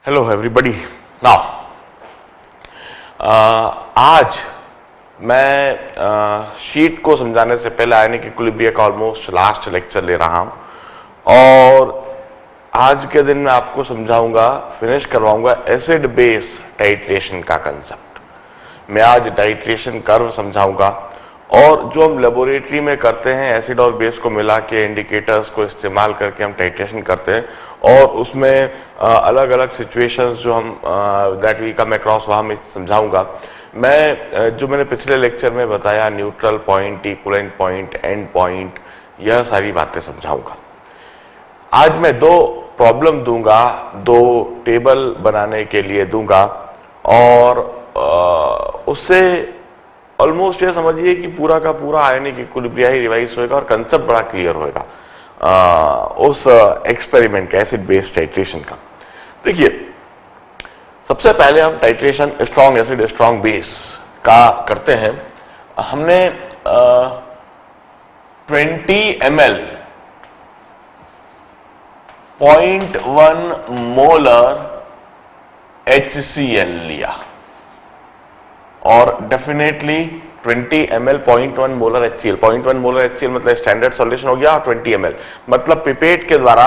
Hello everybody. Now आज मैं sheet को समझाने से पहले आयनिक इक्विलिब्रियम का ऑलमोस्ट लास्ट लेक्चर ले रहा हूं और आज के दिन मैं आपको समझाऊंगा, फिनिश करवाऊंगा एसिड बेस टाइट्रेशन का कंसेप्ट। मैं आज टाइट्रेशन कर्व समझाऊंगा और जो हम लेबोरेटरी में करते हैं एसिड और बेस को मिला के इंडिकेटर्स को इस्तेमाल करके हम टाइट्रेशन करते हैं और उसमें अलग अलग सिचुएशंस जो हम दैट वी कम अक्रॉस वहां मैं समझाऊंगा। मैं जो मैंने पिछले लेक्चर में बताया neutral point, equivalent point, and point, यह सारी बातें समझाऊंगा। आज मैं दो प्रॉब्लम दूंगा, दो टेबल बनाने के लिए दूंगा और उससे ऑलमोस्ट ये समझिए कि पूरा का पूरा आयनिक इक्विलिब्रियम ही रिवाइज होएगा और कंसेप्ट बड़ा क्लियर होएगा उस एक्सपेरिमेंट का, एसिड बेस टाइट्रेशन का। देखिए, सबसे पहले हम titration strong acid strong base का करते हैं। हमने 20 ml 0.1 मोलर HCl लिया और definitely 20 ml 0.1 molar HCl, 0.1 molar HCl मतलब स्टैंडर्ड सॉल्यूशन हो गया। और 20 ml मतलब पिपेट के द्वारा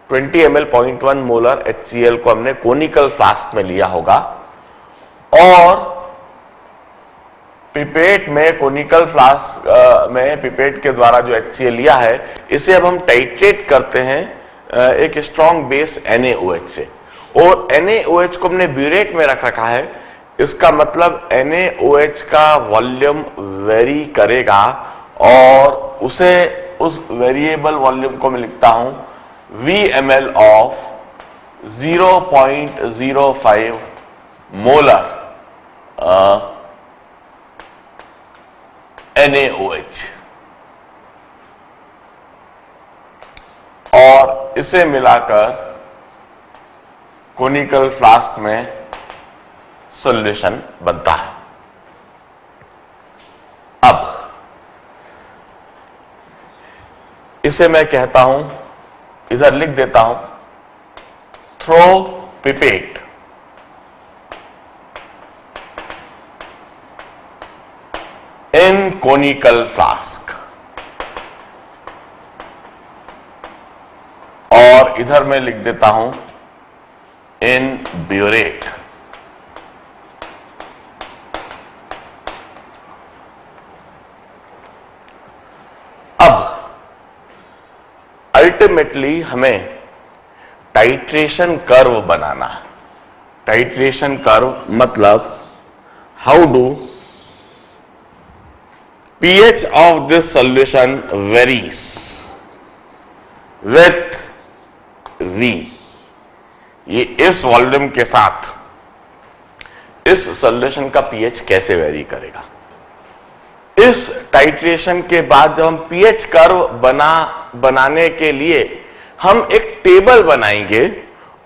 20 ml 0.1 मोलर HCl को हमने कोनिकल फ्लास्क में लिया होगा और पिपेट में कोनिकल फ्लास्क में पिपेट के द्वारा जो HCl लिया है इसे अब हम टाइट्रेट करते हैं एक स्ट्रॉन्ग बेस NaOH से, और NaOH को हमने ब्यूरेट में रखा है। इसका मतलब NaOH का वॉल्यूम वेरी करेगा और उस वेरिएबल वॉल्यूम को मैं लिखता हूं VML ऑफ 0.05 मोलर NaOH, और इसे मिलाकर कोनिकल फ्लास्क में सॉल्यूशन बनता है। अब इसे मैं कहता हूं, इधर लिख देता हूं, थ्रो पिपेट इन कोनिकल फ्लास्क, और इधर मैं लिख देता हूं इन ब्यूरेट। अल्टीमेटली हमें टाइट्रेशन कर्व बनाना है। टाइट्रेशन कर्व मतलब how do pH of this solution varies with V। ये इस वॉल्यूम के साथ इस सॉल्यूशन का pH कैसे वेरी करेगा। इस टाइट्रेशन के बाद जब हम pH कर्व बनाने के लिए हम एक टेबल बनाएंगे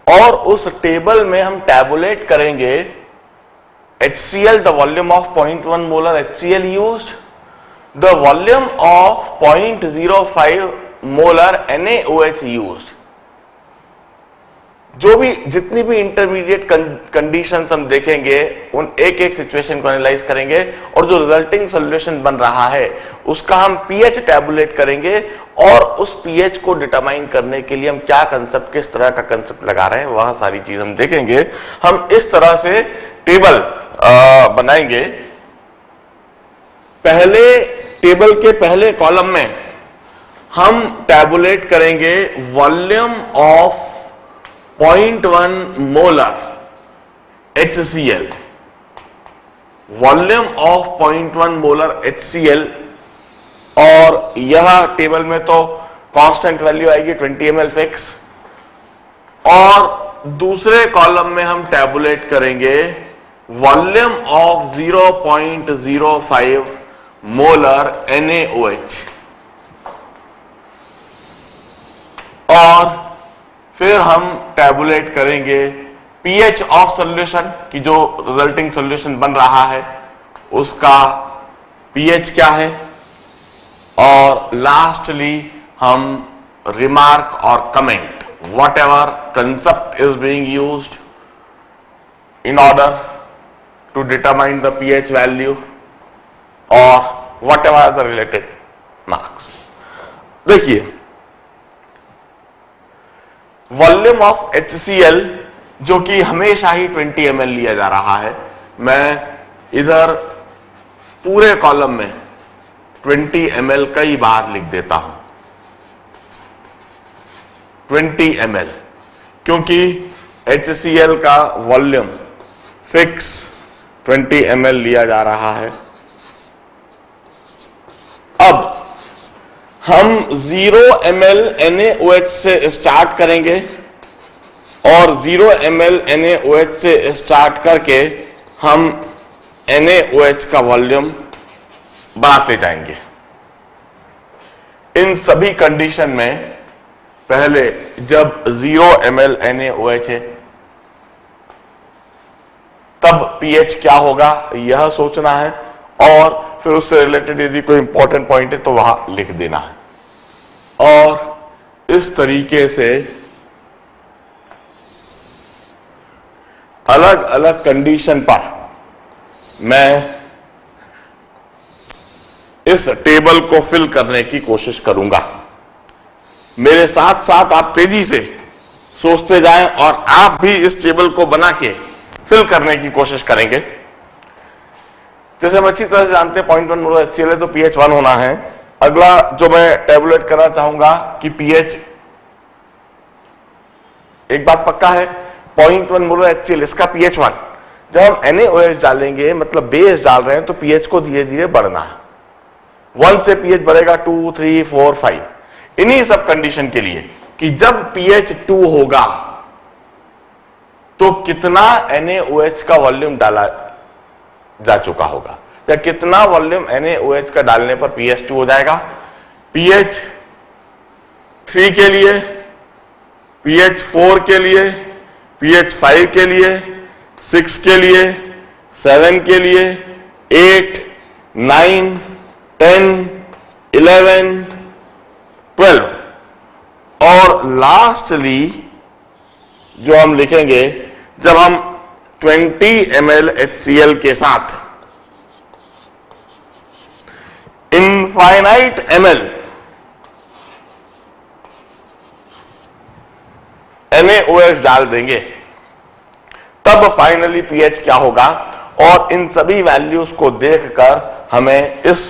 और उस टेबल में हम टैबुलेट करेंगे HCl, the volume of 0.1 molar HCl used, the volume of 0.05 molar NaOH used. जो भी जितनी भी इंटरमीडिएट कंडीशंस हम देखेंगे उन एक एक सिचुएशन को एनालाइज करेंगे और जो रिजल्टिंग सॉल्यूशन बन रहा है उसका हम pH टैबुलेट करेंगे और उस pH को डिटरमाइन करने के लिए हम क्या कंसेप्ट, किस तरह का कंसेप्ट लगा रहे हैं, वह सारी चीज हम देखेंगे। हम इस तरह से टेबल बनाएंगे। पहले टेबल के पहले कॉलम में हम टैबुलेट करेंगे volume of 0.1 molar HCl, volume of 0.1 molar HCl, और यह टेबल में तो कांस्टेंट वैल्यू आएगी 20 ml फिक्स। और दूसरे कॉलम में हम टैबुलेट करेंगे वॉल्यूम ऑफ 0.05 मोलर NaOH, और फिर हम टैबुलेट करेंगे pH ऑफ सॉल्यूशन की जो रिजल्टिंग सॉल्यूशन बन रहा है उसका pH क्या है, और लास्टली हम remark or comment whatever concept is being used in order to determine the pH value or whatever the related marks. देखिए, वॉल्यूम ऑफ HCl जो कि हमेशा ही 20 ml लिया जा रहा है, मैं इधर पूरे कॉलम में 20 ml कई बार लिख देता हूं, 20 ml, क्योंकि HCl का वॉल्यूम फिक्स 20 ml लिया जा रहा है। अब हम 0 ml NaOH से स्टार्ट करेंगे और 0 ml NaOH से स्टार्ट करके हम NaOH का वॉल्यूम बढ़ाते जाएंगे। इन सभी कंडीशन में पहले जब 0 ml NaOH है तब pH क्या होगा यह सोचना है, और फिर उससे रिलेटेड यदि कोई इंपॉर्टेंट पॉइंट है तो वहां लिख देना है। और इस तरीके से अलग अलग कंडीशन पर मैं इस टेबल को फिल करने की कोशिश करूंगा। मेरे साथ साथ आप तेजी से सोचते जाएं और आप भी इस टेबल को बना के फिल करने की कोशिश करेंगे। जैसे हम अच्छी तरह से जानते हैं 0.1 मोलर HCl है तो pH 1 होना है। अगला जो मैं टेबुलेट करना चाहूंगा कि pH, एक बात पक्का है 0.1 मोलर HCl इसका pH 1, जब हम NaOH डालेंगे मतलब बेस डाल रहे हैं तो pH को धीरे धीरे बढ़ना है। 1 से pH बढ़ेगा 2, 3, 4, 5। इन्हीं सब कंडीशन के लिए कि जब pH 2 होगा तो कितना NaOH का वॉल्यूम डाला जा चुका होगा, या कितना वॉल्यूम NaOH का डालने पर pH 2 हो जाएगा। pH 3 के लिए, pH 4 के लिए, pH 5 के लिए, 6 के लिए, 7 के लिए, 8, 9, 10, 11, 12 और लास्टली जो हम लिखेंगे जब हम 20 ml HCl के साथ इनफाइनाइट ml NaOH डाल देंगे तब फाइनली pH क्या होगा। और इन सभी वैल्यूज को देखकर हमें इस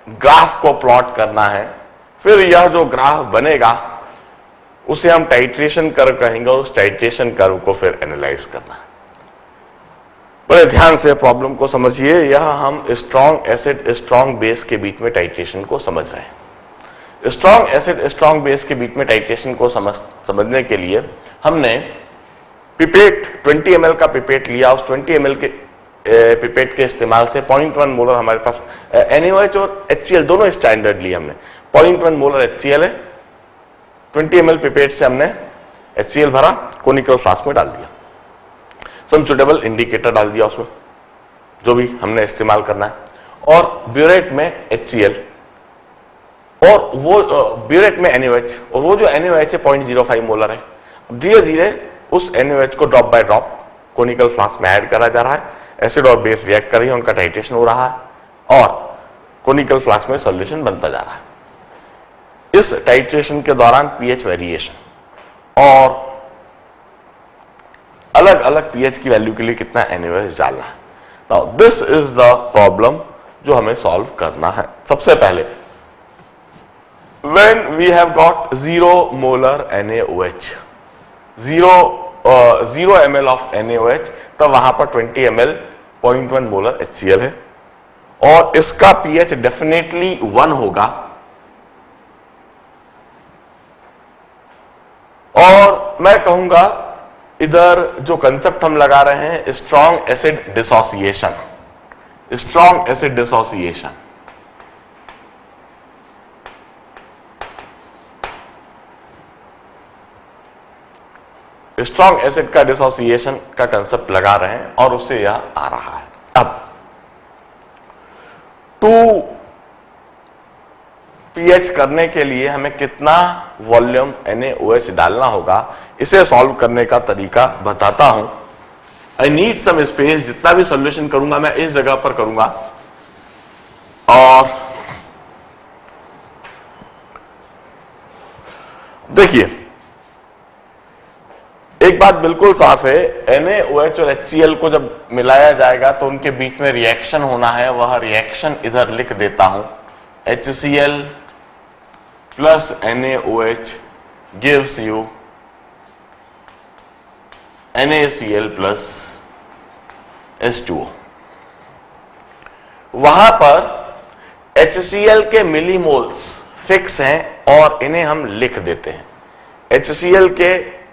ग्राफ को प्लॉट करना है। फिर यह जो ग्राफ बनेगा उसे हम टाइट्रेशन कर्व कहेंगे और उस टाइट्रेशन कर्व को फिर एनालाइज करना है। बड़े ध्यान से प्रॉब्लम को समझिए। यह हम स्ट्रॉन्ग एसिड स्ट्रॉन्ग बेस के बीच में टाइट्रेशन को समझ रहे हैं। स्ट्रॉन्ग एसिड स्ट्रॉन्ग बेस के बीच में टाइट्रेशन को समझने के लिए हमने पिपेट 20 ml का पिपेट लिया। उस 20 ml के पिपेट के इस्तेमाल से 0.1 मोलर हमारे पास NaOH और HCl दोनों स्टैंडर्ड लिए हमने। 0.1 मोलर HCl है, 20 ml पिपेट से हमने HCl भरा, कोनिकल फ्लास्क में डाल दिया, सम सुटेबल इंडिकेटर डाल दिया उसमें जो भी हमने इस्तेमाल करना है, और ब्यूरेट में HCl और वो ब्यूरेट में NaOH, और वो जो NaOH है 0.05 मोलर है। धीरे धीरे उस NaOH को drop by drop conical flask में ऐड करा जा रहा है। एसिड और बेस रिएक्ट कर रही है, उनका टाइट्रेशन हो रहा है और कोनिकल फ्लास्क में सॉल्यूशन बनता जा रहा है। इस टाइट्रेशन के दौरान pH वेरिएशन और अलग अलग pH की वैल्यू के लिए कितना NaOH डालना है। Now this is the problem जो हमें सॉल्व करना है। सबसे पहले when we have got 0 molar NaOH, 0 ml of NaOH, तब वहां पर 20 ml 0.1 मोलर HCl है और इसका pH डेफिनेटली 1 होगा। और मैं कहूंगा इधर जो कंसेप्ट हम लगा रहे हैं strong acid dissociation, strong acid dissociation. Strong acid का डिसोसिएशन का कंसेप्ट लगा रहे हैं और उससे यह आ रहा है। अब 2 पीएच करने के लिए हमें कितना वॉल्यूम NaOH डालना होगा, इसे सॉल्व करने का तरीका बताता हूं। आई नीड सम स्पेस, जितना भी सॉल्यूशन करूंगा मैं इस जगह पर करूंगा। और देखिए, एक बात बिल्कुल साफ है, NaOH और HCl को जब मिलाया जाएगा तो उनके बीच में रिएक्शन होना है। वह रिएक्शन इधर लिख देता हूं, HCl plus NaOH gives you NaCl plus H2O। वहां पर HCl के मिलीमोल्स फिक्स हैं और इन्हें हम लिख देते हैं। HCl के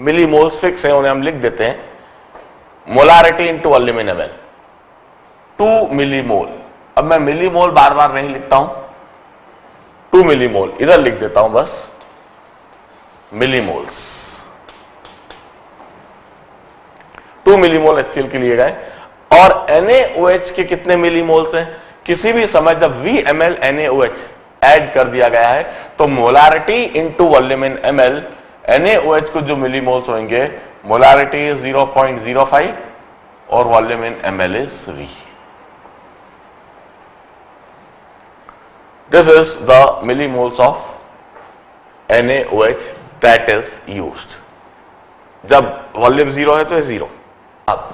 मिलीमोल्स फिक्स हैं, उन्हें हम लिख देते हैं मोलारिटी इंटू वॉल्यूम इन ml, 2 मिलीमोल। अब मैं मिलीमोल बार बार नहीं लिखता हूं, 2 मिलीमोल इधर लिख देता हूं, बस मिलीमोल्स। 2 मिलीमोल HCl के लिए गए। और NaOH के कितने मिलीमोल्स हैं? किसी भी समय जब VmL NaOH ऐड कर दिया गया है तो मोलारिटी इंटू वॉल्यूम इन ml, NaOH को जो मिलीमोल्स होंगे, मोलारिटी 0.05 और volume in ml is V। This is the millimoles of NaOH that is used. जब वॉल्यूम 0 है तो ये 0। अब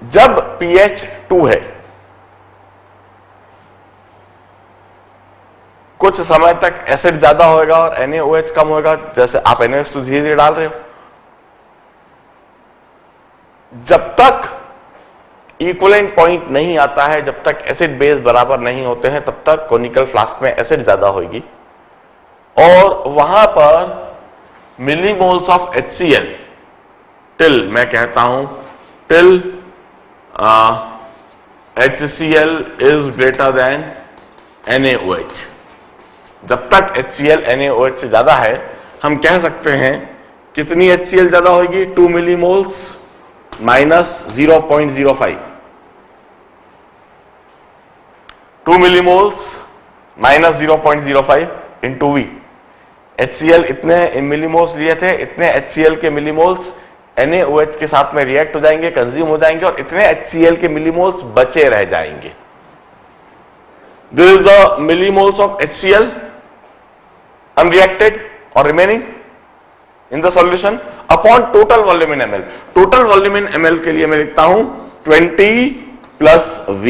जब pH 2 है, कुछ समय तक एसिड ज्यादा होगा और NaOH कम होगा। जैसे आप NaOH तो धीरे धीरे डाल रहे हो, जब तक इक्विवेलेंट पॉइंट नहीं आता है, जब तक एसिड बेस बराबर नहीं होते हैं, तब तक कोनिकल फ्लास्क में एसिड ज्यादा होगी और वहां पर मिलीमोल्स ऑफ HCl टिल, मैं कहता हूं till HCl is greater than NaOH। जब तक HCl NaOH से ज्यादा है, हम कह सकते हैं कितनी HCl ज्यादा होगी? 2 millimoles minus 0.05, 2 millimoles minus 0.05 into V। HCl इतने मिलीमोल्स लिए थे, इतने HCl के मिलीमोल्स NaOH के साथ में रिएक्ट हो जाएंगे, कंज्यूम हो जाएंगे और इतने HCl के मिलीमोल्स बचे रह जाएंगे। This is the millimoles of HCl unreacted or remaining in the solution upon total volume in ml। total volume in ml के लिए मैं लिखता हूं 20 प्लस V।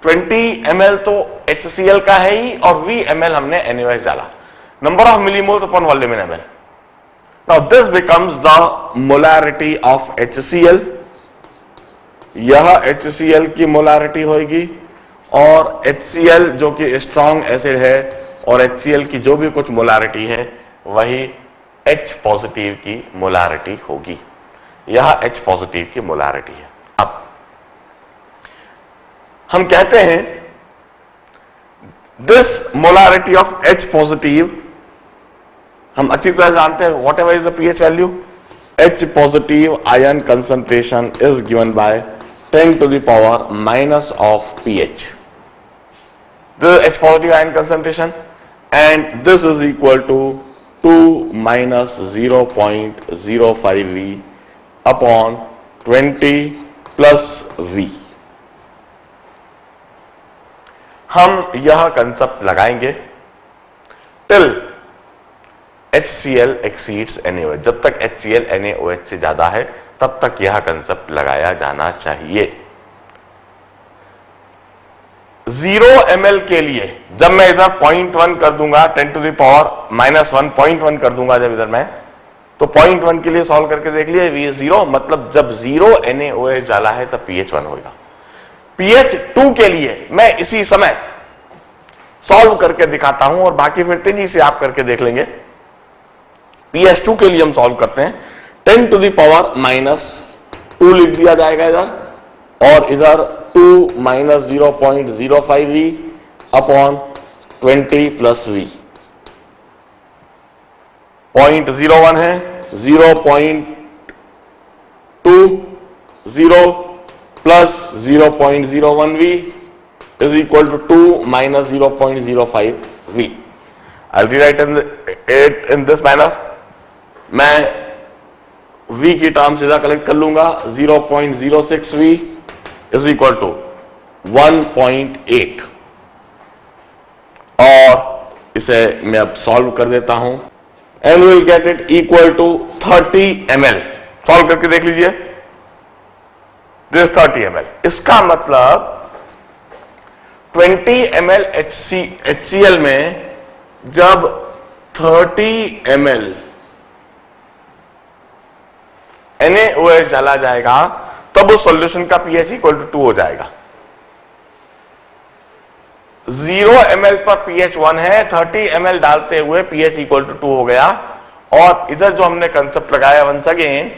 20 ml तो HCl का है ही और V ml हमने NaOH डाला। Number of millimoles upon volume in ml। Now this becomes the molarity of HCl। यह HCl की मोलारिटी होगी और HCl जो कि स्ट्रॉन्ग एसिड है और HCl की जो भी कुछ मोलारिटी है वही H पॉजिटिव की मोलारिटी होगी। यह H पॉजिटिव की मोलारिटी है। अब हम कहते हैं this molarity of H positive, हम अच्छी तरह जानते हैं what ever is the pH value, H positive ion concentration is given by 10 to the power minus of pH। The H positive ion concentration, and this is equal to 2 minus 0.05 V upon 20 plus V। हम यह concept लगाएंगे till HCl exceeds NaOH। जब तक HCl NaOH से ज्यादा है तब तक यह कंसेप्ट लगाया जाना चाहिए। 0 ml के लिए जब मैं इधर 0.1 कर दूंगा, 10 to the power minus 1 0.1 कर दूंगा जब इधर मैं, तो 0.1 के लिए सॉल्व करके देख लिए V 0, मतलब जब 0 NaOH डाला है तब pH 1 होगा। pH 2 के लिए मैं इसी समय सॉल्व करके दिखाता हूं और बाकी फिर तेजी से आप करके देख लेंगे। pH 2 के लिए हम सॉल्व करते हैं, 10 to the power minus 2 लिख दिया जाएगा इधर और इधर 2 minus 0.05 V upon 20 plus V। 0.01 है, 0.20 plus 0.01 V is equal to 2 minus 0.05 V. I'll rewrite it in this manner. मैं V की टर्म सीधा कलेक्ट कर लूंगा. 0.06 V is equal to 1.8 और इसे मैं अब सॉल्व कर देता हूं. And we'll get it equal to 30 ml. Solve करके देख लीजिए. This 30 ml. इसका मतलब 20 ml HCl में जब 30 ml NaOH डाला जाएगा तब उस सॉल्यूशन का pH इक्वल टू 2 हो जाएगा. 0 ml पर pH 1 है, 30 ml डालते हुए pH इक्वल टू 2 हो गया. और इधर जो हमने कंसेप्ट लगाया once again,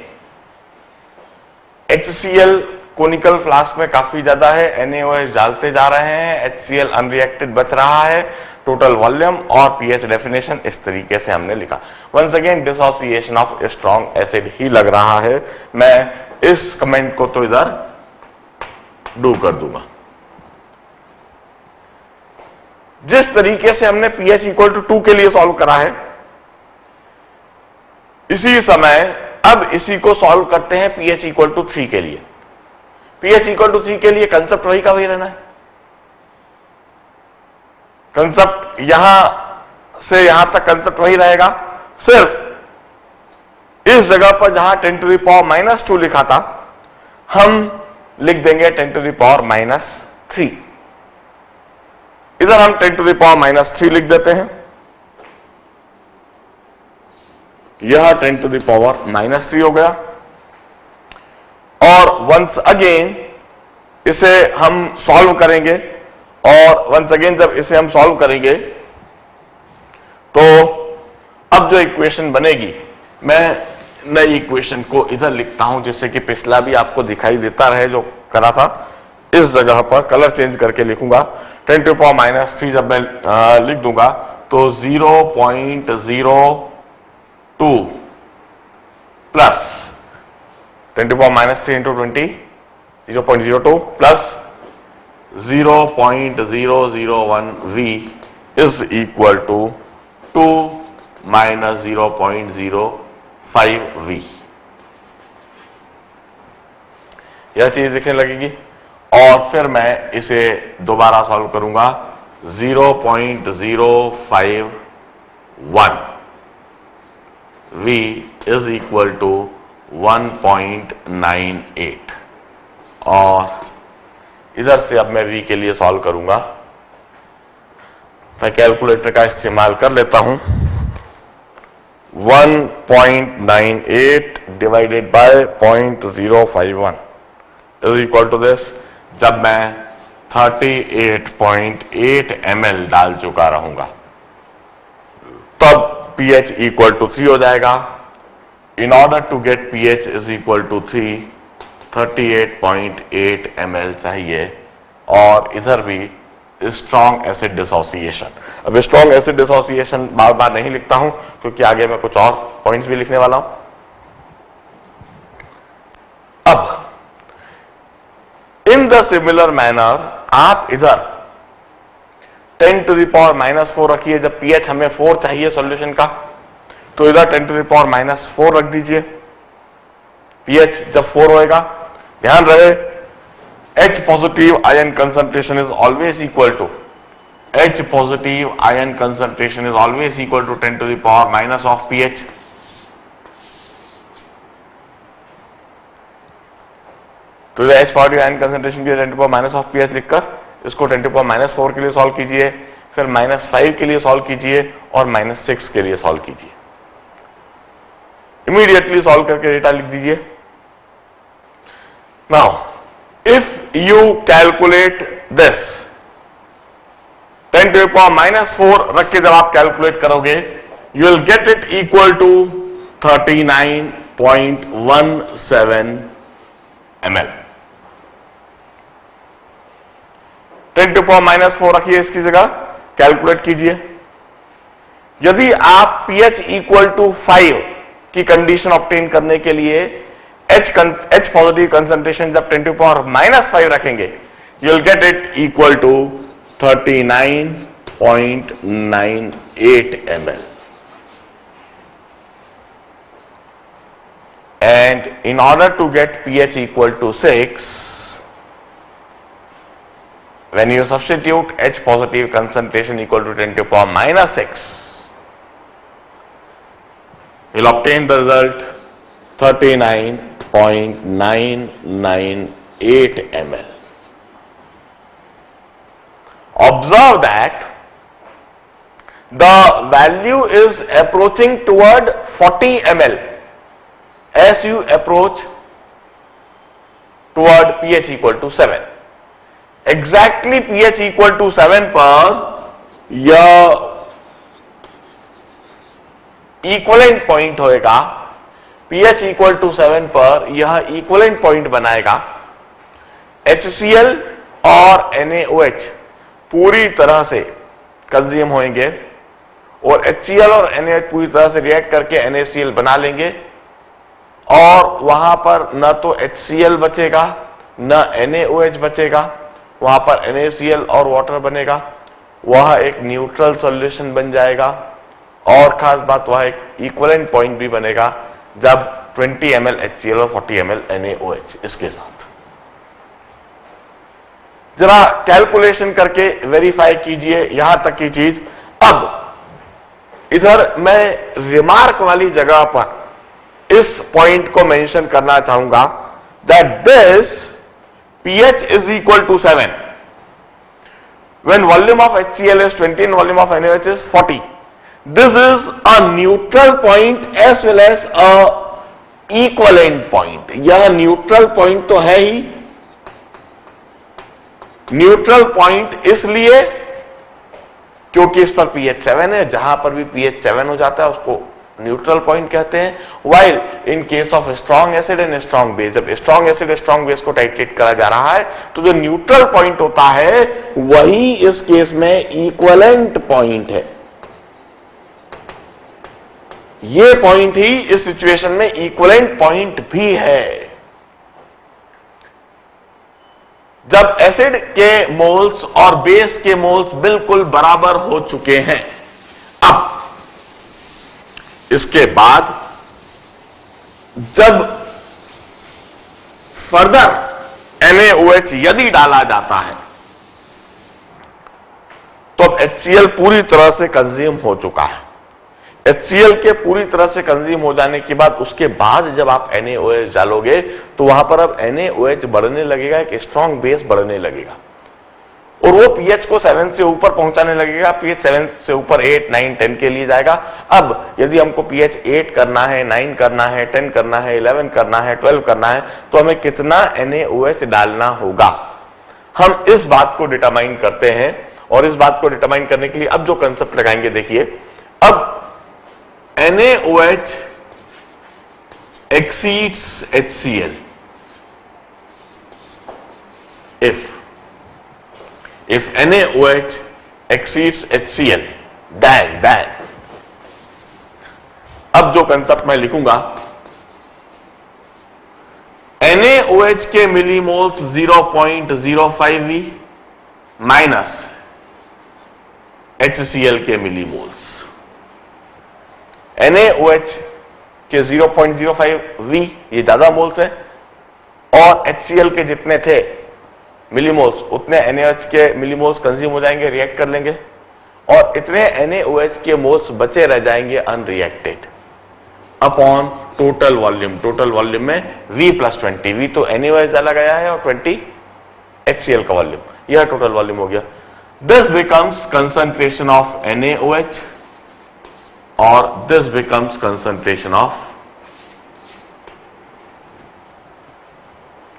HCl conical flask में काफी ज्यादा है, NaOH डालते जा रहे हैं, HCl अनरिएक्टेड बच रहा है, टोटल वॉल्यूम और pH डेफिनेशन इस तरीके से हमने लिखा. Once again dissociation of strong acid ही लग रहा है. मैं इस कमेंट को तो इधर डू कर दूंगा. जिस तरीके से हमने pH इक्वल टू 2 के लिए सॉल्व करा है, इसी समय अब इसी को सॉल्व करते हैं pH इक्वल टू 3 के लिए. pH इक्वल टू 3 के लिए कंसेप्ट वही का वही रहना है. कंसेप्ट यहां से यहां तक कंसेप्ट वही रहेगा. सिर्फ इस जगह पर जहां 10 टू द पावर -2 लिखा था, हम लिख देंगे 10 टू द पावर -3. इधर हम 10 टू द पावर -3 लिख देते हैं. यह 10 टू द पावर -3 हो गया. और वंस अगेन इसे हम सॉल्व करेंगे. और वंस अगेन जब इसे हम सॉल्व करेंगे तो अब जो इक्वेशन बनेगी, मैं नई इक्वेशन को इधर लिखता हूं जिससे कि पिछला भी आपको दिखाई देता रहे जो करा था. इस जगह पर कलर चेंज करके लिखूंगा. 10 टू पावर -3 जब मैं लिख दूंगा तो 0.02 plus 10 to power -3 into 20, 0.02 plus 0.001 V is equal to 2 minus 0.05 V. यह चीज दिखने लगेगी. और फिर मैं इसे दोबारा सॉल्व करूंगा. 0.051 V is equal to 1.98. और इधर से अब मैं V के लिए सॉल्व करूंगा. मैं कैलकुलेटर का इस्तेमाल कर लेता हूं. 1.98 divided by 0.051 is equal to this. जब मैं 38.8 ml डाल चुका रहूंगा तब pH इक्वल टू 3 हो जाएगा. In order to get pH is equal to 3, 38.8 ml चाहिए. और इधर भी स्ट्रॉन्ग एसिड डिसोसिएशन. अब स्ट्रॉन्ग एसिड डिसोसिएशन बार बार नहीं लिखता हूं क्योंकि आगे मैं कुछ और पॉइंट्स भी लिखने वाला हूं. अब इन द सिमिलर मैनर आप इधर 10 टू द पावर -4 रखिए. जब pH हमें 4 चाहिए सॉल्यूशन का, तो इधर 10 टू द पावर -4 रख दीजिए. pH जब 4 होएगा, ध्यान रहे H positive ion concentration is always equal to 10 to the power minus of pH. तो H positive ion concentration के 10 to the power minus of pH लिखकर इसको 10 to the power -4 के लिए सॉल्व कीजिए, फिर -5 के लिए सॉल्व कीजिए और -6 के लिए सॉल्व कीजिए. इमीडिएटली सॉल्व करके डेटा लिख दीजिए. Now if you calculate this 10 to the power -4 रख के जब आप कैलकुलेट करोगे, you will get it equal to 39.17 ml. 10 to the power -4 रखिए इसकी जगह, कैलकुलेट कीजिए. यदि आप pH इक्वल टू 5 की कंडीशन ऑब्टेन करने के लिए H पॉजिटिव कंसंट्रेशन जब 10 टू पावर -5 रखेंगे, you'll get it equal to 39.98 ml. And in order to get pH equal to 6, when you substitute H positive concentration equal to 10 to the power minus 6, you'll obtain the result 39.998 ml. Observe that the value is approaching toward 40 ml as you approach toward pH equal to 7. Exactly pH equal to 7 पर यह equivalent point होएगा, pH equal to 7 पर यह equivalent point बनाएगा। HCl और NaOH पूरी तरह से कंज्यूम होंगे और HCl और NaOH पूरी तरह से रिएक्ट करके NaCl बना लेंगे और वहां पर न तो HCl बचेगा न NaOH बचेगा, वहां पर NaCl और वाटर बनेगा, वह एक न्यूट्रल सॉल्यूशन बन जाएगा और खास बात वह एक इक्विवेलेंट पॉइंट भी बनेगा जब 20 ml HCl और 40 ml NaOH इसके साथ। जरा कैलकुलेशन करके वेरीफाई कीजिए यहां तक की चीज। अब इधर मैं रिमार्क वाली जगह पर इस पॉइंट को मेंशन करना चाहूंगा that this pH is equal to 7 when volume of HCl is 20 and volume of NaOH is 40. This is a neutral point as well as a equivalent point. यह न्यूट्रल पॉइंट तो है ही, neutral point इसलिए क्योंकि इस पर pH 7 है, जहां पर भी pH 7 हो जाता है उसको न्यूट्रल पॉइंट कहते हैं। While in case of strong acid and strong base, जब स्ट्रॉन्ग एसिड स्ट्रॉन्ग बेस को टाइट्रेट करा जा रहा है तो जो न्यूट्रल पॉइंट होता है वही इस केस में इक्विवेलेंट पॉइंट है। ये पॉइंट ही इस सिचुएशन में इक्विवेलेंट पॉइंट भी है। जब एसिड के मोल्स और बेस के मोल्स बिल्कुल बराबर हो चुके हैं, अब इसके बाद जब फर्दर NaOH यदि डाला जाता है तो अब HCl पूरी तरह से कंज्यूम हो चुका है। HCl के पूरी तरह से कंज्यूम हो जाने के बाद उसके बाद जब आप NaOH डालोगे तो वहां पर अब NaOH बढ़ने लगेगा, एक स्ट्रॉन्ग बेस बढ़ने लगेगा और वो pH को 7 से ऊपर पहुंचाने लगेगा। pH 7 से ऊपर 8, 9, 10 के लिए जाएगा। अब यदि हमको pH 8 करना है, 9 करना है, 10 करना है, 11 करना है, 12 करना है तो हमें कितना NaOH डालना होगा, हम इस बात को डिटरमाइन करते हैं। और इस बात को डिटरमाइन करने के लिए अब जो कंसेप्ट लगाएंगे, देखिए, अब NaOH exceeds HCl if NaOH exceeds HCl then अब जो कंसेप्ट मैं लिखूंगा, NaOH के मिलीमोल्स 0.05V माइनस HCl के मिलीमोल्स। NaOH के 0.05V ये ज्यादा मोल्स है और HCl के जितने थे मिलीमोल्स उतने NaOH के मिलीमोल्स कंज्यूम हो जाएंगे, रिएक्ट कर लेंगे और इतने NaOH के मोल्स बचे रह जाएंगे unreacted upon total volume. Total volume में V+20, V तो NaOH डाला गया है और 20 HCl का वॉल्यूम, यह टोटल वॉल्यूम हो गया। This becomes concentration of NaOH और this becomes concentration of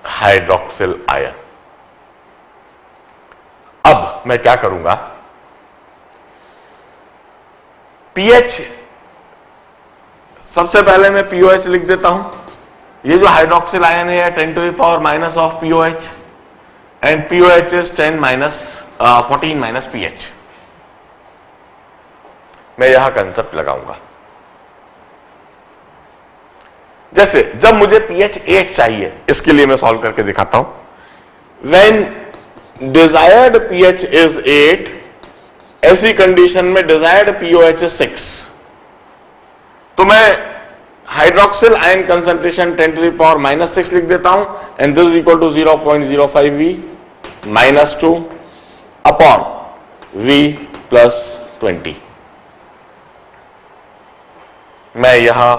hydroxyl ion. अब मैं क्या करूंगा, pH सबसे पहले मैं POH लिख देता हूं। ये जो हाइड्रोक्सिल आयन है 10 to the power minus of POH and POH is 14 minus pH। मैं यहां कंसेप्ट लगाऊंगा। जैसे जब मुझे pH 8 चाहिए, इसके लिए मैं सॉल्व करके दिखाता हूं। When डिजायर्ड पीएच इज 8, ऐसी कंडीशन में डिजायर्ड पीओएच इज 6। तो मैं हाइड्रोक्सिल आयन कंसंट्रेशन 10⁻⁻6 लिख देता हूं, and this is equal to 0.05 V -2 upon V +20। मैं यहां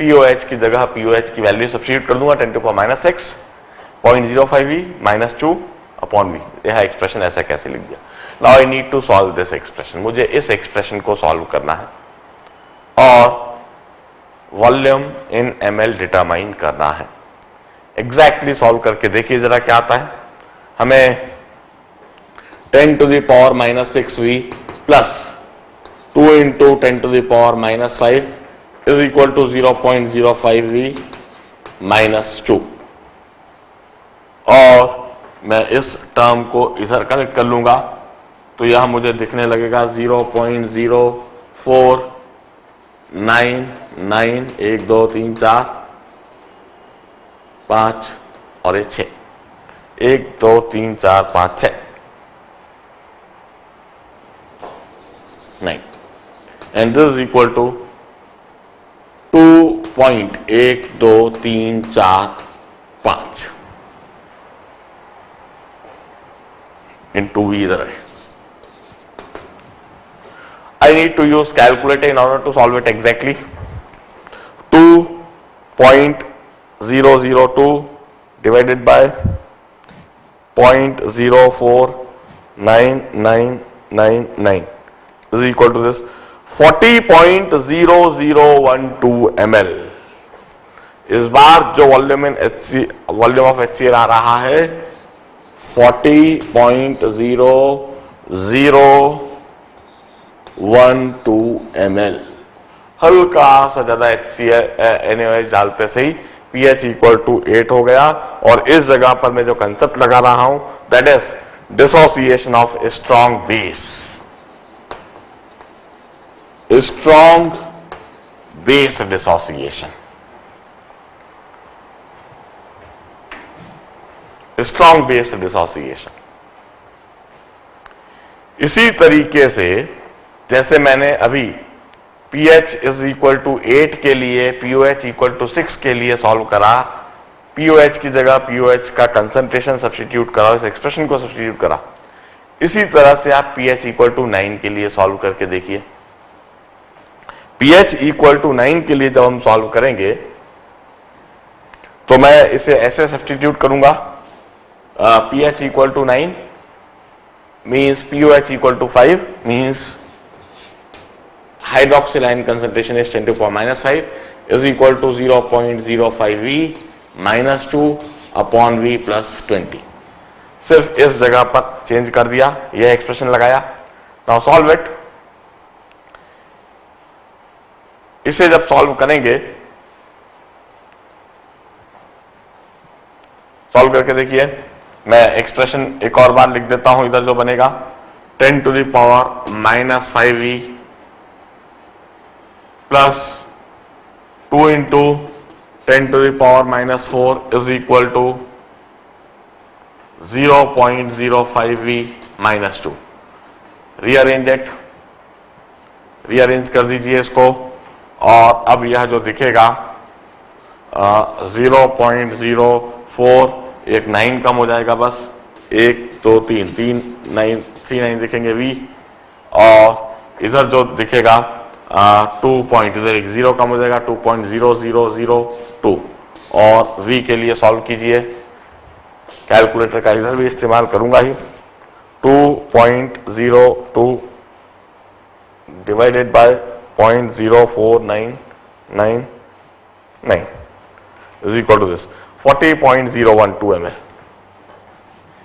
पीओएच की जगह पीओएच की वैल्यू सब्स्टिट्यूट कर दूंगा, 10⁻6 0.05 V -2 अपॉन V। यह एक्सप्रेशन ऐसा कैसे लिख दिया। Now I need to solve this expression, मुझे इस एक्सप्रेशन को सॉल्व करना है और वॉल्यूम इन ml डिटरमाइन करना है। एग्जैक्टली सॉल्व करके देखिए जरा क्या आता है। हमें 10⁻⁻6 V plus 2 × 10⁻⁻5 is equal to 0.05 V -2, और मैं इस टर्म को इधर कनेक्ट कर लूंगा तो यह मुझे दिखने लगेगा 0.0499, 1 2 3 4 5 और ये 6, 1 2 3 4 5 6 9, and this is equal to 2.1234 into V इधर है। I need to use calculator in order to solve it exactly. 2.002 divided by 0.049999 is equal to this 40.0012 ml। इस बार जो वॉल्यूम ऑफ HCl आ रहा है 40.0012 ml। हल्का सा ज्यादा NaOH डालते से ही pH इक्वल टू 8 हो गया, और इस जगह पर मैं जो कंसेप्ट लगा रहा हूं that is dissociation of strong base. Strong base dissociation, strong base dissociation. इसी तरीके से जैसे मैंने अभी pH इज इक्वल टू 8 के लिए pOH इक्वल टू 6 के लिए सॉल्व करा, pOH की जगह pOH का कंसंट्रेशन सब्स्टिट्यूट करा, इस एक्सप्रेशन को सब्स्टिट्यूट करा, इसी तरह से आप pH इक्वल टू 9 के लिए सॉल्व करके देखिए। pH इक्वल टू 9 के लिए जब हम सॉल्व करेंगे तो मैं इसे ऐसे सब्स्टिट्यूट करूंगा, pH equal to 9 means pOH equal to 5 means hydroxyl ion concentration is 10⁻⁻5 is equal to 0.05 V -2 upon V +20। सिर्फ इस जगह पर चेंज कर दिया, यह एक्सप्रेशन लगाया। Now solve it. इसे जब सॉल्व करेंगे, सॉल्व करके देखिए, मैं एक्सप्रेशन एक और बार लिख देता हूं। इधर जो बनेगा 10⁻⁻5 V plus 2 × 10⁻⁻4 is equal to 0.05 V -2। Rearrange it, rearrange कर दीजिए इसको, और अब यह जो दिखेगा 0.04, एक 9 कम हो जाएगा बस, 1 2 3 3 9 दिखेंगे V, और इधर जो दिखेगा 2 पॉइंट, इधर एक 0 कम हो जाएगा 2.0002, और V के लिए सॉल्व कीजिए। कैलकुलेटर का इधर भी इस्तेमाल करूंगा ही। 2.02 divided by 0.04999 is equal to this 40.012 ml।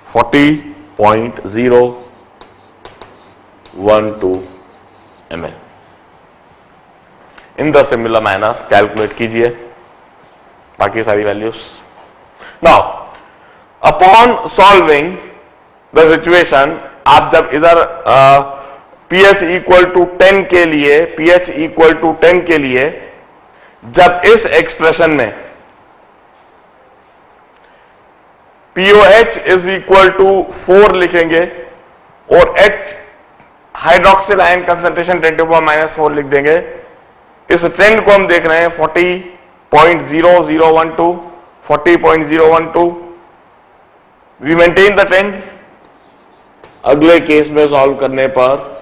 40.012 ml। In the similar manner calculate कीजिए बाकी सारी values. Now upon solving the situation, आप जब इधर pH इक्वल टू 10 के लिए, pH इक्वल टू 10 के लिए जब इस एक्सप्रेशन में POH इज इक्वल टू 4 लिखेंगे और H हाइड्रोक्सिल आयन कंसंट्रेशन 10⁻⁻4 लिख देंगे। इस ट्रेंड को हम देख रहे हैं 40.0012, 40.012। We maintain the trend. अगले केस में सॉल्व करने पर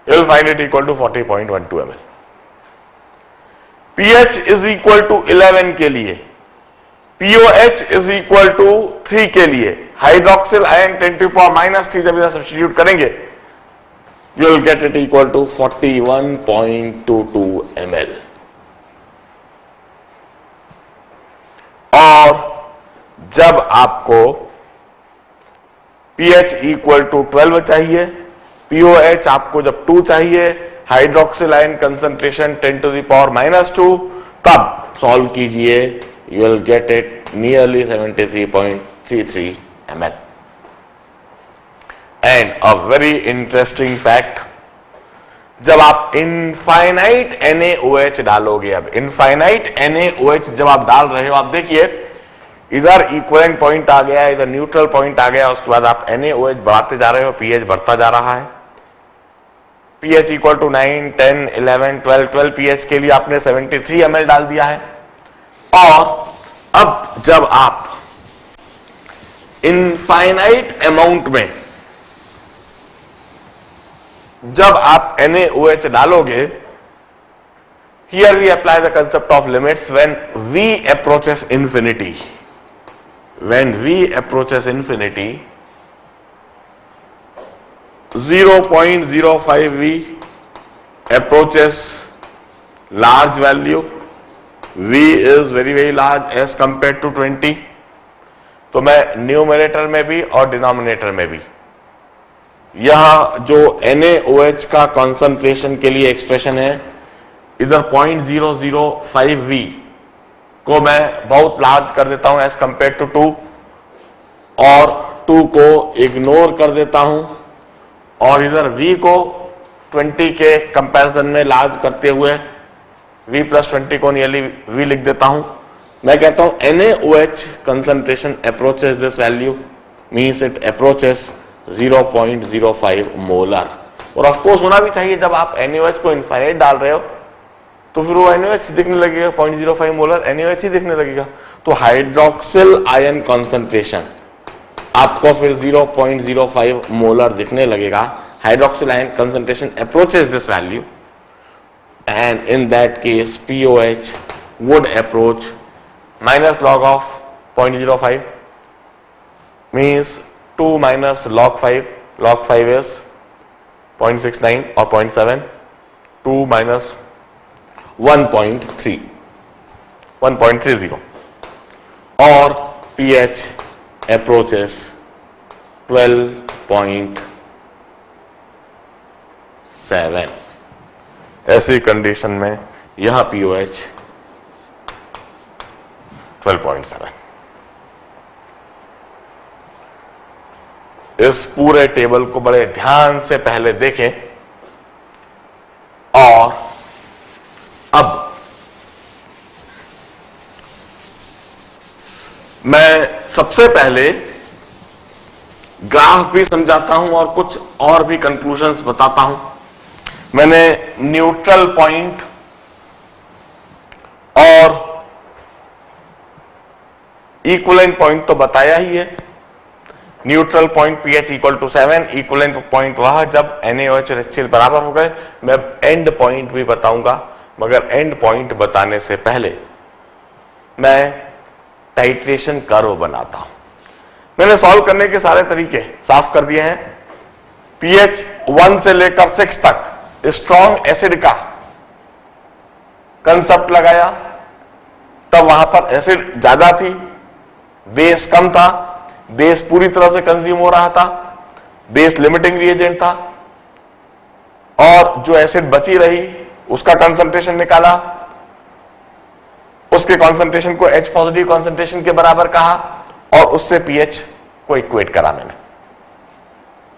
you will find it equal to 40.12 ml। pH is equal to 11 के लिए, POH इज इक्वल टू 3 के लिए हाइड्रोक्सिल आयन 10⁻³ जब इधर सब्स्टिट्यूट करेंगे you will get it equal to 41.22 ml। और जब आपको pH इक्वल टू 12 चाहिए, POH आपको जब 2 चाहिए, हाइड्रोक्सिल आयन कंसंट्रेशन 10⁻², तब सॉल्व कीजिए, you will get it nearly 73.33 ml। And a very interesting fact, जब आप इनफाइनाइट NaOH डालोगे, अब इनफाइनाइट NaOH जब आप डाल रहे हो, आप देखिए इधर इक्विवेलेंट पॉइंट आ गया, इधर न्यूट्रल पॉइंट आ गया, उसके बाद आप NaOH बढ़ाते जा रहे हो, pH बढ़ता जा रहा है। pH इक्वल टू 9, 10, 11, 12 pH के लिए आपने 73 ml डाल दिया है। और अब जब आप इनफाइनाइट अमाउंट में जब आप NaOH डालोगे, here we apply the concept of limits when V approaches infinity. When V approaches infinity, 0.05 V approaches large value. V is very large as compared to 20. तो मैं न्यूमरेटर में भी और डिनोमिनेटर में भी यह जो NaOH का कॉन्सेंट्रेशन के लिए एक्सप्रेशन है, इधर 0.005 V को मैं बहुत लार्ज कर देता हूं एज कंपेयर टू 2 और 2 को इग्नोर कर देता हूं और इधर V को 20 के कंपैरिजन में लार्ज करते हुए V प्लस 20 को नियरली V लिख देता हूं। मैं कहता हूं NaOH concentration approaches this value, means it approaches 0.05 molar. और ऑफ कोर्स होना भी चाहिए, जब आप NaOH को इनफाइनाइट डाल रहे हो तो फिर वो NaOH दिखने लगेगा, 0.05 मोलर NaOH ही दिखने लगेगा। तो हाइड्रोक्सिल आयन कॉन्सेंट्रेशन आपको फिर 0.05 मोलर दिखने लगेगा। Hydroxyl ion concentration approaches this value and in that case POH would approach minus log of 0.05 means 2 minus log 5, log 5 is 0.69 or 0.7, 2 minus 1.30 or pH approaches 12.7। ऐसी condition में यह POH 12.7। इस पूरे table को बड़े ध्यान से पहले देखें और अब मैं सबसे पहले ग्राफ भी समझाता हूं और कुछ और भी कंक्लूजन्स बताता हूं। मैंने न्यूट्रल पॉइंट और इक्विवेलेंट पॉइंट तो बताया ही है। Neutral point pH equal to 7, equivalent point वह जब NaOH और HCl बराबर हो गए। मैं एंड पॉइंट भी बताऊंगा, मगर एंड पॉइंट बताने से पहले मैं टाइट्रेशन कर्व बनाता हूं। मैंने सॉल्व करने के सारे तरीके साफ कर दिए हैं। pH 1 से लेकर 6 तक स्ट्रॉन्ग एसिड का कंसेप्ट लगाया, तब वहां पर एसिड ज्यादा थी, बेस कम था, बेस पूरी तरह से कंज्यूम हो रहा था, बेस लिमिटिंग रिएजेंट था, और जो एसिड बची रही उसका कंसंट्रेशन निकाला, उसके कंसंट्रेशन को H पॉजिटिव कंसंट्रेशन के बराबर कहा और उससे pH को इक्वेट करा मैंने,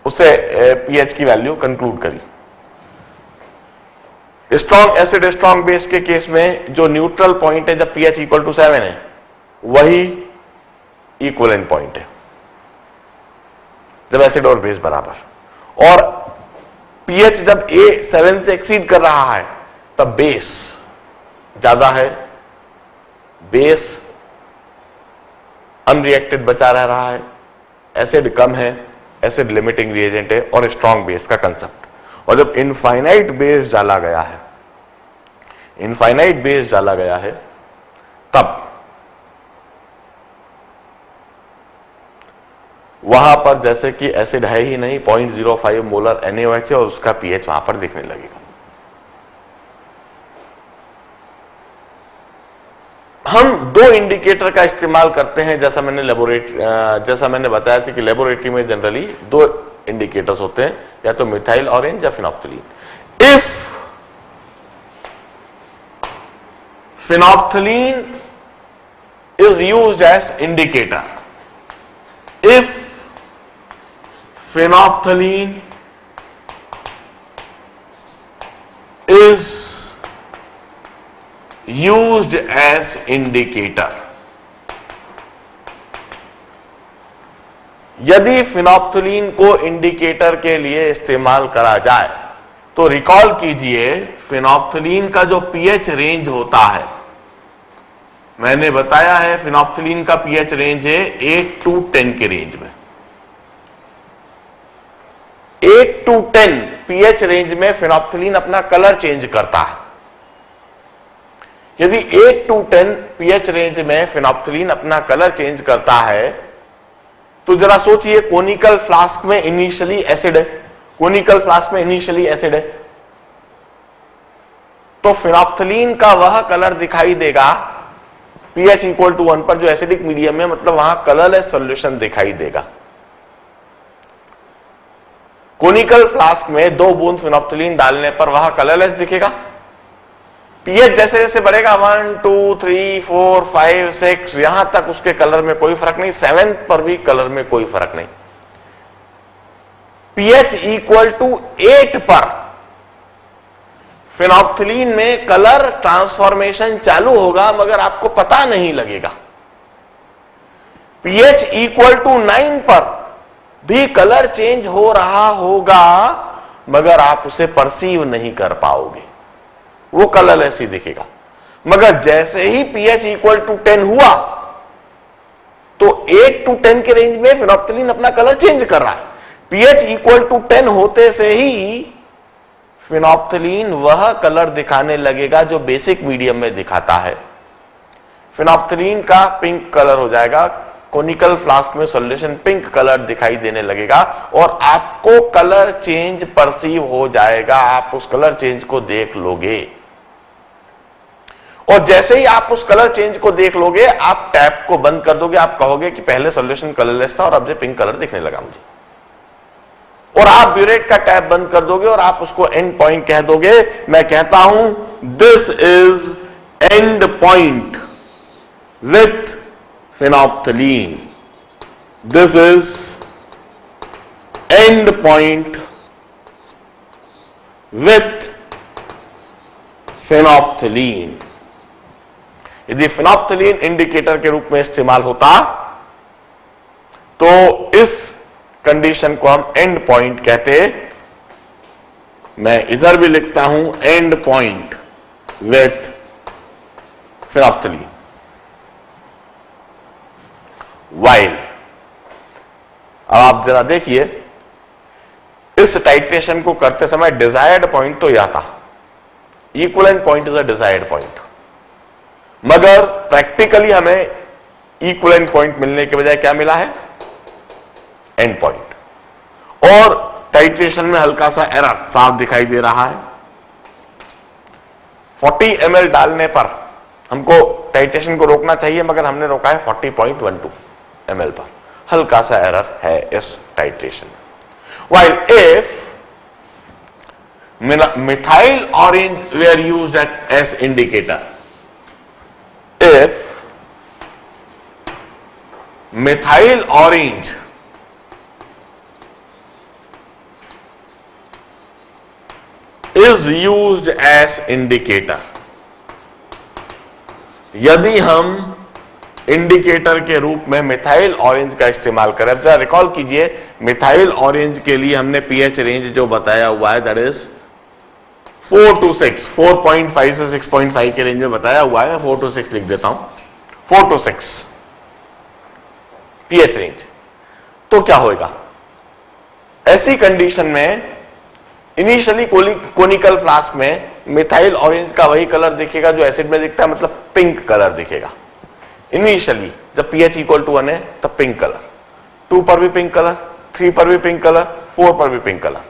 उससे pH की वैल्यू कंक्लूड करी। स्ट्रॉन्ग एसिड स्ट्रॉन्ग बेस के केस में जो न्यूट्रल पॉइंट है जब pH इक्वल टू 7 है, वही इक्विवेलेंट पॉइंट है, जब एसिड और बेस बराबर। और पीएच जब ए 7 से एक्सीड कर रहा है तब बेस ज्यादा है, बेस अनरिएक्टेड बचा रह रहा है, एसिड कम है, एसिड लिमिटिंग रिएजेंट है, और स्ट्रॉन्ग बेस का कंसेप्ट। और जब इनफाइनाइट बेस डाला गया है, इनफाइनाइट बेस डाला गया है, तब वहां पर जैसे कि एसिड है ही नहीं, 0.05 मोलर NaOH है, और उसका पीएच वहां पर दिखने लगेगा। हम दो इंडिकेटर का इस्तेमाल करते हैं, जैसा मैंने बताया था कि लेबोरेटरी में जनरली दो इंडिकेटर्स होते हैं, या तो मिथाइल ऑरेंज या phenolphthalein. If phenolphthalein is used as indicator, इफ phenolphthalein is used as indicator, यदि फिनोप्थलीन को इंडिकेटर के लिए इस्तेमाल करा जाए तो रिकॉल कीजिए, फिनोप्थलीन का जो पीएच रेंज होता है, मैंने बताया है फिनोप्थलीन का पीएच रेंज है 8 to 10 के रेंज में। 8 to 10 पीएच रेंज में फिनोप्थलीन अपना कलर चेंज करता है। यदि 8 to 10 पीएच रेंज में फिनोप्थलीन अपना कलर चेंज करता है, तो जरा सोचिए, कोनिकल फ्लास्क में इनिशियली एसिड है, कोनिकल फ्लास्क में इनिशियली एसिड है, तो फिनोप्थलीन का वह कलर दिखाई देगा pH इक्वल टू 1 पर, जो एसिडिक मीडियम है, मतलब वहां कलरलेस सॉल्यूशन दिखाई देगा। कोनिकल फ्लास्क में 2 बूंद फिनोप्थलीन डालने पर वह कलरलेस दिखेगा। पीएच जैसे जैसे बढ़ेगा 1, 2, 3, 4, 5, 6, यहां तक उसके कलर में कोई फर्क नहीं, 7 पर भी कलर में कोई फर्क नहीं। पीएच इक्वल टू 8 पर फिनोप्थलीन में कलर ट्रांसफॉर्मेशन चालू होगा, मगर आपको पता नहीं लगेगा। पीएच इक्वल टू 9 पर भी कलर चेंज हो रहा होगा, मगर आप उसे परसीव नहीं कर पाओगे, वो कलरलेस ही दिखेगा। मगर जैसे ही पीएच इक्वल टू 10 हुआ, तो 8 to 10 के रेंज में फिनोप्थलीन अपना कलर चेंज कर रहा है। पीएच इक्वल टू 10 होते से ही फिनोप्थलीन वह कलर दिखाने लगेगा जो बेसिक मीडियम में दिखाता है। फिनोप्थलीन का पिंक कलर हो जाएगा, कोनिकल फ्लास्क में सॉल्यूशन पिंक कलर दिखाई देने लगेगा, और आपको कलर चेंज परसीव हो जाएगा, आप उस कलर चेंज को देख लोगे। और जैसे ही आप उस कलर चेंज को देख लोगे, आप टैप को बंद कर दोगे, आप कहोगे कि पहले सॉल्यूशन कलरलेस था और अब से पिंक कलर दिखने लगा मुझे, और आप ब्यूरेट का टैप बंद कर दोगे और आप उसको एंड पॉइंट कह दोगे। मैं कहता हूं this is end point with phenolphthalein, this is end point with phenolphthalein। यदि फिनोप्थलीन इंडिकेटर के रूप में इस्तेमाल होता तो इस कंडीशन को हम एंड पॉइंट कहते। मैं इधर भी लिखता हूं and point with phenolphthalein. While, अब आप जरा देखिए, इस टाइट्रेशन को करते समय डिजायर्ड पॉइंट तो यह था, equivalent point is a desired point, मगर प्रैक्टिकली हमें इक्विवेलेंट पॉइंट मिलने के बजाय क्या मिला है, एंड पॉइंट। और टाइट्रेशन में हल्का सा एरर साफ दिखाई दे रहा है। 40 ml डालने पर हमको टाइट्रेशन को रोकना चाहिए, मगर हमने रोका है 40.12 ml पर, हल्का सा एरर है इस टाइट्रेशन में। While if methyl orange were used as indicator, if methyl orange is used as indicator, यदि हम इंडिकेटर के रूप में मिथाइल ऑरेंज का इस्तेमाल करें। अब जरा रिकॉल कीजिए, मिथाइल ऑरेंज के लिए हमने पीएच रेंज जो बताया हुआ है दैट इज 4 to 6, 4.5 से 6.5 के रेंज में बताया हुआ है। 4 to 6 लिख देता हूं, 4 to 6 पीएच रेंज। तो क्या होगा ऐसी कंडीशन में? इनिशियली कोनिकल फ्लास्क में मिथाइल ऑरेंज का वही कलर दिखेगा जो एसिड में दिखता है, मतलब पिंक कलर दिखेगा इनिशियली। जब pH इक्वल टू 1 है तब पिंक कलर, 2 पर भी पिंक कलर, 3 पर भी पिंक कलर, 4 पर भी पिंक कलर।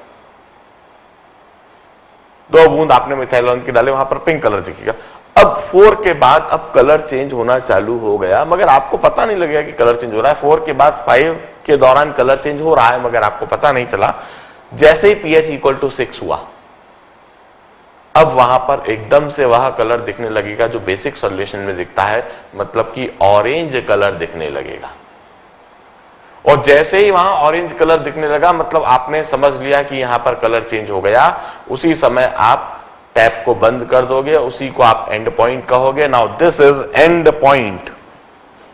2 बूंद आपने मिथाइल ऑरेंज के डाले, वहां पर पिंक कलर दिखेगा। अब 4 के बाद अब कलर चेंज होना चालू हो गया, मगर आपको पता नहीं लगेगा कि कलर चेंज हो रहा है। 4 के बाद 5 के दौरान कलर चेंज हो रहा है, मगर आपको पता नहीं चला। जैसे ही pH इक्वल टू 6 हुआ, अब वहां पर एकदम से वह कलर दिखने लगेगा जो बेसिक सॉल्यूशन में दिखता है, मतलब कि ऑरेंज कलर दिखने लगेगा। और जैसे ही वहां ऑरेंज कलर दिखने लगा, मतलब आपने समझ लिया कि यहां पर कलर चेंज हो गया। उसी समय आप टैप को बंद कर दोगे, उसी को आप एंड पॉइंट कहोगे। Now this is end point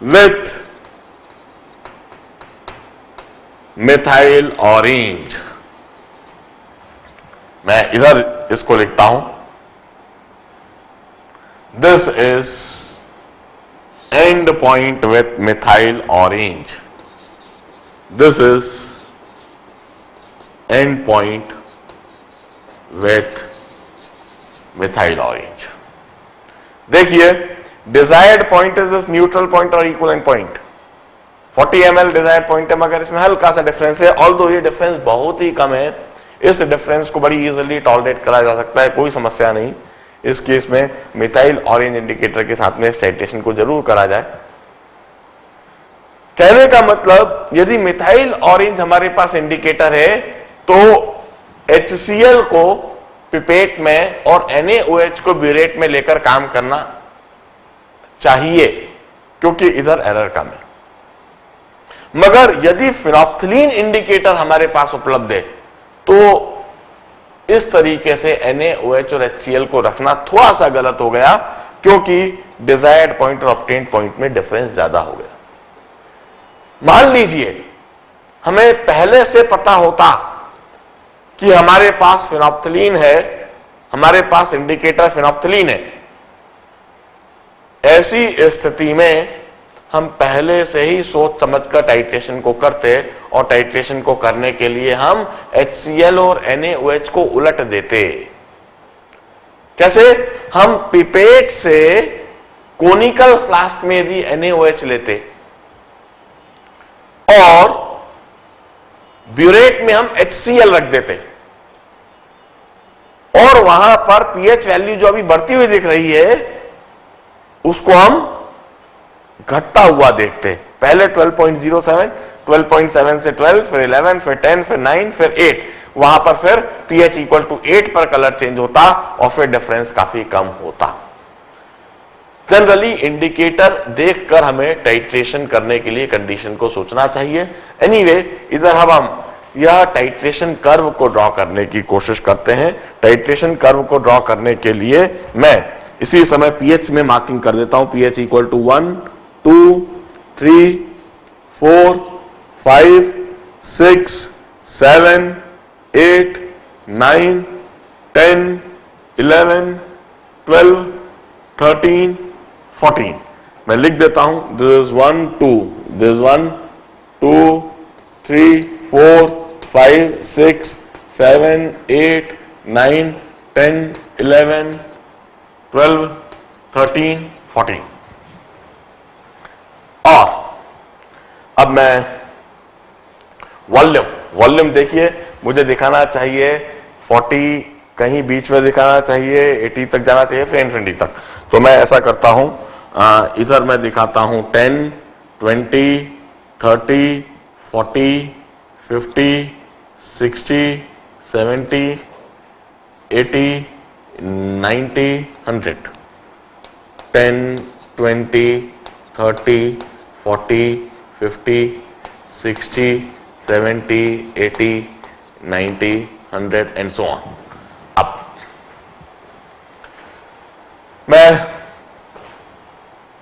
with methyl orange. मैं इधर इसको लिखता हूं, this is end point with methyl orange, this is end point with methyl orange. देखिए, desired point is this neutral point और equivalent point. 40 ml desired point है, मगर इसमें हल्का सा डिफरेंस है। ऑल्दो ये डिफरेंस बहुत ही कम है, इस डिफरेंस को बड़ी इजीली टॉलरेट करा जा सकता है, कोई समस्या नहीं। इस केस में मिथाइल ऑरेंज इंडिकेटर के साथ में टाइट्रेशन को जरूर करा जाए। कहने का मतलब, यदि मिथाइल ऑरेंज हमारे पास इंडिकेटर है तो HCl को पिपेट में और NaOH को ब्यूरेट में लेकर काम करना चाहिए, क्योंकि इधर एरर कम है। मगर यदि फिनोप्थिलीन इंडिकेटर हमारे पास उपलब्ध है तो इस तरीके से NaOH और HCl को रखना थोड़ा सा गलत हो गया, क्योंकि डिजायर्ड पॉइंट और ऑब्टेन्ड पॉइंट में डिफरेंस ज्यादा हो गया। मान लीजिए हमें पहले से पता होता कि हमारे पास फिनोप्थिलीन है, हमारे पास इंडिकेटर फिनोप्थिलीन है। ऐसी स्थिति में हम पहले से ही सोच समझकर टाइट्रेशन को करते, और टाइट्रेशन को करने के लिए हम HCl और NaOH को उलट देते। कैसे? हम पिपेट से कोनिकल फ्लास्क में यदि NaOH लेते और ब्यूरेट में हम HCl रख देते, और वहां पर pH वैल्यू जो अभी बढ़ती हुई दिख रही है उसको हम घटता हुआ देखते। पहले 12.07, 12.7 से 12, फिर 11, फिर 10, फिर 9, फिर 8। वहां पर फिर pH इक्वल टू 8 पर कलर चेंज होता और फिर डिफरेंस काफी कम होता। जनरली इंडिकेटर देखकर हमें टाइट्रेशन करने के लिए कंडीशन को सोचना चाहिए। एनीवे, इधर हम यह टाइट्रेशन कर्व को ड्रॉ करने की कोशिश करते हैं। टाइट्रेशन कर्व को ड्रॉ करने के लिए मैं इसी समय pH में मार्किंग कर देता हूं। pH equal to 1, 2, 3, 4, 5, 6, 7, 8, 9, 10, 11, 12, 13, 14। मैं लिख देता हूं, दिस इज 1, 2, दिस इज 1, 2, 3, 4, 5, 6, 7, 8, 9, 10, 11, 12, 13, 14। और अब मैं वॉल्यूम देखिए, मुझे दिखाना चाहिए 40, कहीं बीच में दिखाना चाहिए 80 तक जाना चाहिए, फिर इन्फिनिटी तक। तो मैं ऐसा करता हूं, इधर मैं दिखाता हूं 10, 20, 30, 40, 50, 60, 70, 80, 90, 100। 10, 20, 30, 40, 50, 60, 70, 80, 90, 100 एंड सो ऑन। अब मैं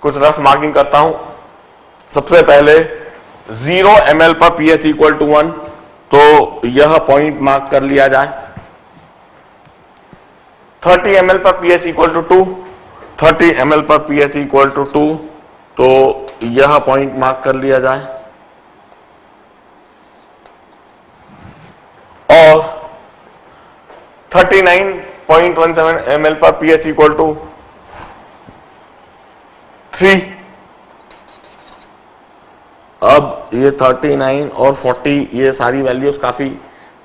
कुछ रफ मार्किंग करता हूं। सबसे पहले 0 ml पर pH इक्वल टू 1, तो यह पॉइंट मार्क कर लिया जाए। 30 ml पर pH इक्वल टू 2, 30 ml पर pH इक्वल टू 2, तो यह पॉइंट मार्क कर लिया जाए। और 39.17 ml पर pH इक्वल टू 3। अब ये 39 और 40 ये सारी वैल्यूज काफी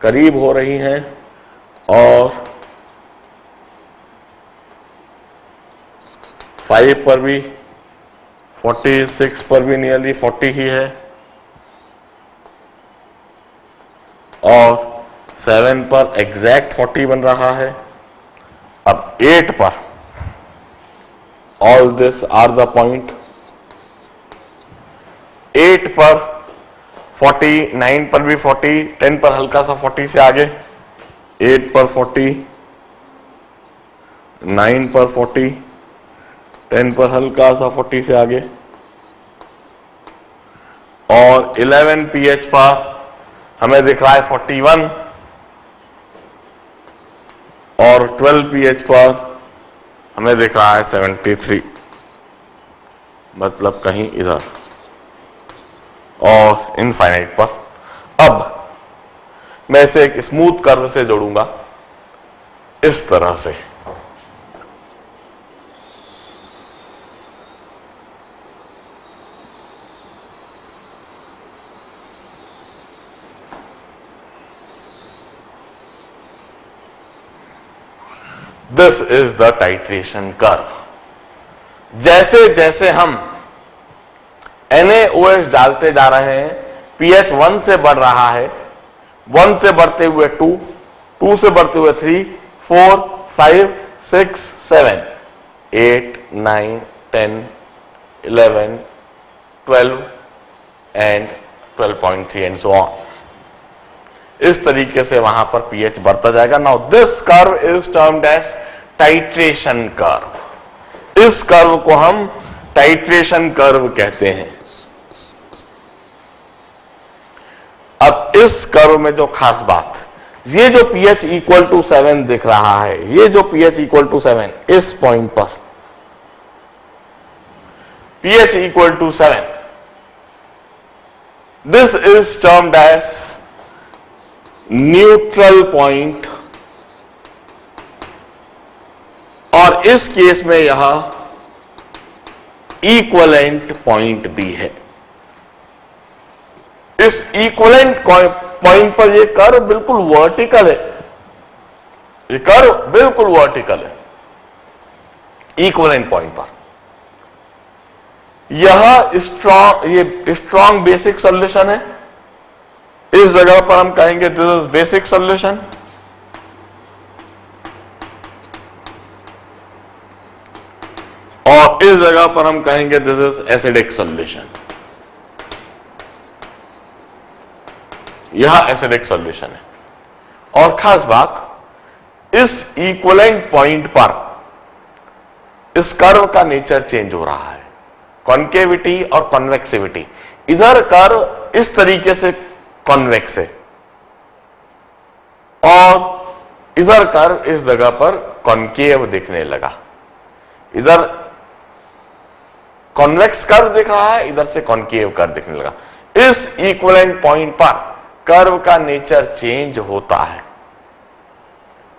करीब हो रही हैं, और 5 पर भी 46 पर भी नियरली 40 ही है, और 7 पर एग्जैक्ट 40 बन रहा है। अब 8 पर all this are the point. 8 पर 40, 9 पर भी 40, 10 पर हल्का सा 40 से आगे, 8 पर 40, 9 पर 40, 10 पर हल्का सा 40 से आगे, और 11 pH पर हमें दिख रहा है 41, और 12 pH पर हमें दिख रहा है 73, मतलब कहीं इधर, और इनफाइनाइट पर। अब मैं इसे एक स्मूथ कर्व से जोड़ूंगा इस तरह से। This is the titration curve. जैसे जैसे हम NaOH डालते जा रहे हैं, pH 1 से बढ़ रहा है, 1 से बढ़ते हुए 2, 2 से बढ़ते हुए 3, 4, 5, 6, 7, 8, 9, 10, 11, 12 एंड 12.3 एंड सो ऑन। इस तरीके से वहां पर pH बढ़ता जाएगा। Now this curve is termed as titration curve. इस कर्व को हम टाइट्रेशन कर्व कहते हैं। अब इस कर्व में जो खास बात, ये जो pH इक्वल टू 7 दिख रहा है, ये जो pH इक्वल टू 7 इस पॉइंट पर pH equal to 7, this is termed as neutral point, और इस केस में यह इक्विवेलेंट पॉइंट भी है। इस इक्विवेलेंट पॉइंट पर यह कर्व बिल्कुल वर्टिकल है, ये कर्व बिल्कुल वर्टिकल है इक्विवेलेंट पॉइंट पर। यह स्ट्रॉन्ग बेसिक सॉल्यूशन है। इस जगह पर हम कहेंगे दिस इज बेसिक सॉल्यूशन, और इस जगह पर हम कहेंगे दिस इज एसिडिक सॉल्यूशन। यह एसिडिक सॉल्यूशन है। और खास बात, इस इक्विवेलेंट पॉइंट पर इस कर्व का नेचर चेंज हो रहा है, कॉन्केविटी और कॉन्वेक्सिविटी। इधर कर्व इस तरीके से कॉन्वेक्स है, और इधर कर्व इस जगह पर कॉन्केव दिखने लगा। इधर कॉन्वेक्स कर्व दिख रहा है, इधर से कॉन्केव कर्व दिखने लगा। इस इक्विवेलेंट पॉइंट पर कर्व का नेचर चेंज होता है,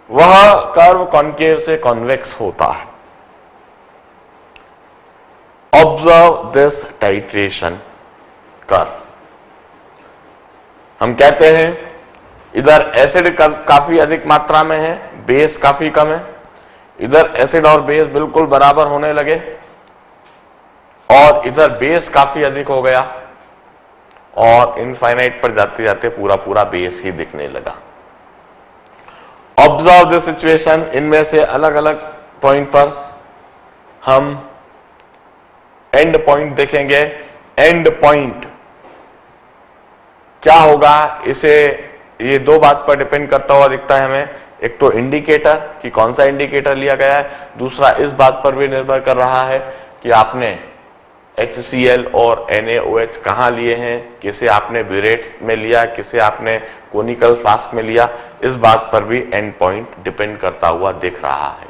वह कर्व कॉन्केव से कॉन्वेक्स होता है। Observe this titration curve. हम कहते हैं इधर एसिड काफी अधिक मात्रा में है, बेस काफी कम है। इधर एसिड और बेस बिल्कुल बराबर होने लगे, और इधर बेस काफी अधिक हो गया, और इनफाइनाइट पर जाते जाते पूरा पूरा बेस ही दिखने लगा। Observe the situation. इनमें से अलग अलग पॉइंट पर हम एंड पॉइंट देखेंगे। एंड पॉइंट क्या होगा, इसे ये दो बात पर डिपेंड करता हुआ दिखता है हमें। एक तो इंडिकेटर कि कौन सा इंडिकेटर लिया गया है, दूसरा इस बात पर भी निर्भर कर रहा है कि आपने HCl और NaOH कहाँ लिए हैं, किसे आपने ब्यूरेट्स में लिया, किसे आपने कोनिकल फ्लास्क में लिया, इस बात पर भी एंड पॉइंट डिपेंड करता हुआ दिख रहा है।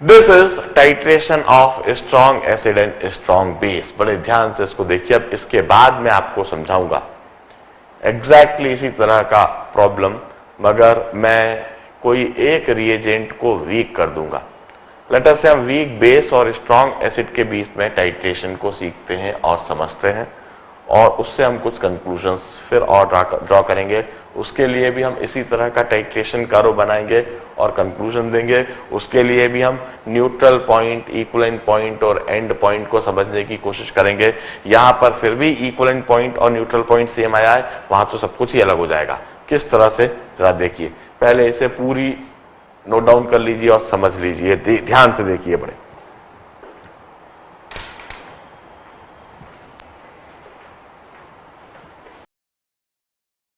This is titration of strong acid and strong base. बड़े ध्यान से इसको देखिए। अब इसके बाद मैं आपको समझाऊंगा एग्जैक्टली इसी तरह का प्रॉब्लम, मगर मैं कोई एक रिएजेंट को वीक कर दूंगा। लेट अस से हम वीक बेस और स्ट्रॉन्ग एसिड के बीच में टाइट्रेशन को सीखते हैं और समझते हैं, और उससे हम कुछ कंक्लूजन्स फिर और ड्रॉ करेंगे। उसके लिए भी हम इसी तरह का टाइट्रेशन कर्व बनाएंगे और कंक्लूजन देंगे। उसके लिए भी हम न्यूट्रल पॉइंट, इक्विवेलेंट पॉइंट और एंड पॉइंट को समझने की कोशिश करेंगे। यहां पर फिर भी इक्विवेलेंट पॉइंट और न्यूट्रल पॉइंट सेम आया है, वहां तो सब कुछ ही अलग हो जाएगा। किस तरह से, जरा देखिए। पहले इसे पूरी नोट डाउन कर लीजिए और समझ लीजिए, ध्यान से देखिए बड़े।